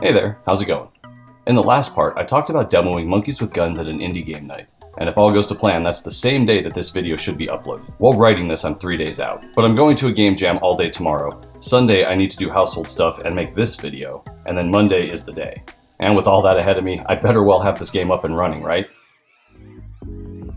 Hey there, how's it going? In the last part, I talked about demoing Monkeys with Guns at an indie game night. And if all goes to plan, that's the same day that this video should be uploaded. While writing this, I'm 3 days out. But I'm going to a game jam all day tomorrow. Sunday, I need to do household stuff and make this video. And then Monday is the day. And with all that ahead of me, I better well have this game up and running, right?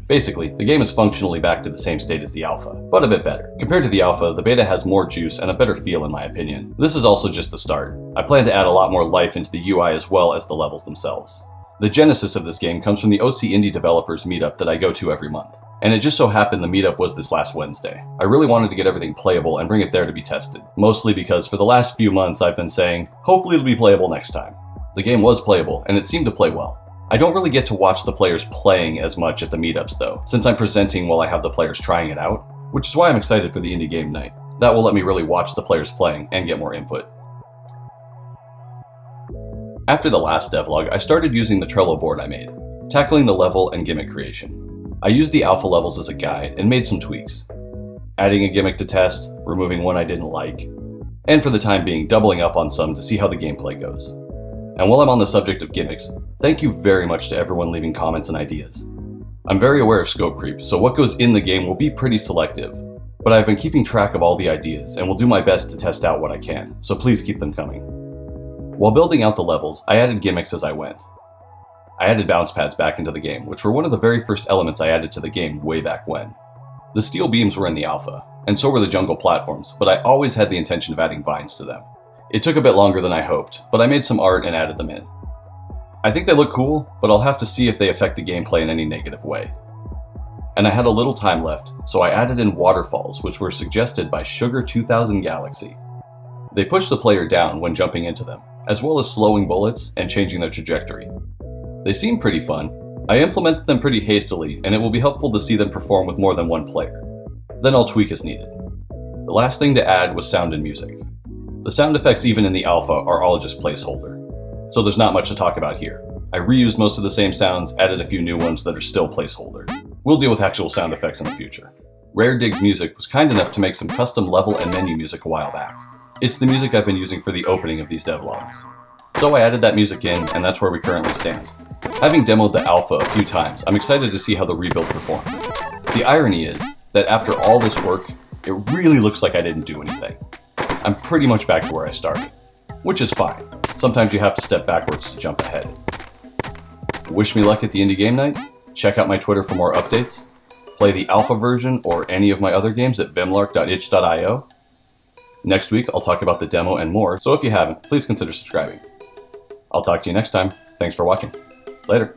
Basically, the game is functionally back to the same state as the alpha, but a bit better. Compared to the alpha, the beta has more juice and a better feel in my opinion. This is also just the start. I plan to add a lot more life into the UI as well as the levels themselves. The genesis of this game comes from the OC Indie Developers meetup that I go to every month. And it just so happened the meetup was this last Wednesday. I really wanted to get everything playable and bring it there to be tested. Mostly because for the last few months I've been saying, hopefully it'll be playable next time. The game was playable, and it seemed to play well. I don't really get to watch the players playing as much at the meetups though, since I'm presenting while I have the players trying it out, which is why I'm excited for the indie game night. That will let me really watch the players playing and get more input. After the last devlog, I started using the Trello board I made, tackling the level and gimmick creation. I used the alpha levels as a guide and made some tweaks, adding a gimmick to test, removing one I didn't like, and for the time being doubling up on some to see how the gameplay goes. And while I'm on the subject of gimmicks, thank you very much to everyone leaving comments and ideas. I'm very aware of scope creep, so what goes in the game will be pretty selective, but I've been keeping track of all the ideas and will do my best to test out what I can, so please keep them coming. While building out the levels, I added gimmicks as I went. I added bounce pads back into the game, which were one of the very first elements I added to the game way back when. The steel beams were in the alpha, and so were the jungle platforms, but I always had the intention of adding vines to them. It took a bit longer than I hoped, but I made some art and added them in. I think they look cool, but I'll have to see if they affect the gameplay in any negative way. And I had a little time left, so I added in waterfalls, which were suggested by Sugar 2000 Galaxy. They push the player down when jumping into them, as well as slowing bullets and changing their trajectory. They seem pretty fun. I implemented them pretty hastily, and it will be helpful to see them perform with more than one player. Then I'll tweak as needed. The last thing to add was sound and music. The sound effects even in the alpha are all just placeholder, so there's not much to talk about here. I reused most of the same sounds, added a few new ones that are still placeholder. We'll deal with actual sound effects in the future. Rare Dig's music was kind enough to make some custom level and menu music a while back. It's the music I've been using for the opening of these devlogs. So I added that music in, and that's where we currently stand. Having demoed the alpha a few times, I'm excited to see how the rebuild performs. The irony is that after all this work, it really looks like I didn't do anything. I'm pretty much back to where I started, which is fine. Sometimes you have to step backwards to jump ahead. Wish me luck at the indie game night. Check out my Twitter for more updates. Play the alpha version or any of my other games at bimlark.itch.io. Next week, I'll talk about the demo and more, so if you haven't, please consider subscribing. I'll talk to you next time. Thanks for watching. Later.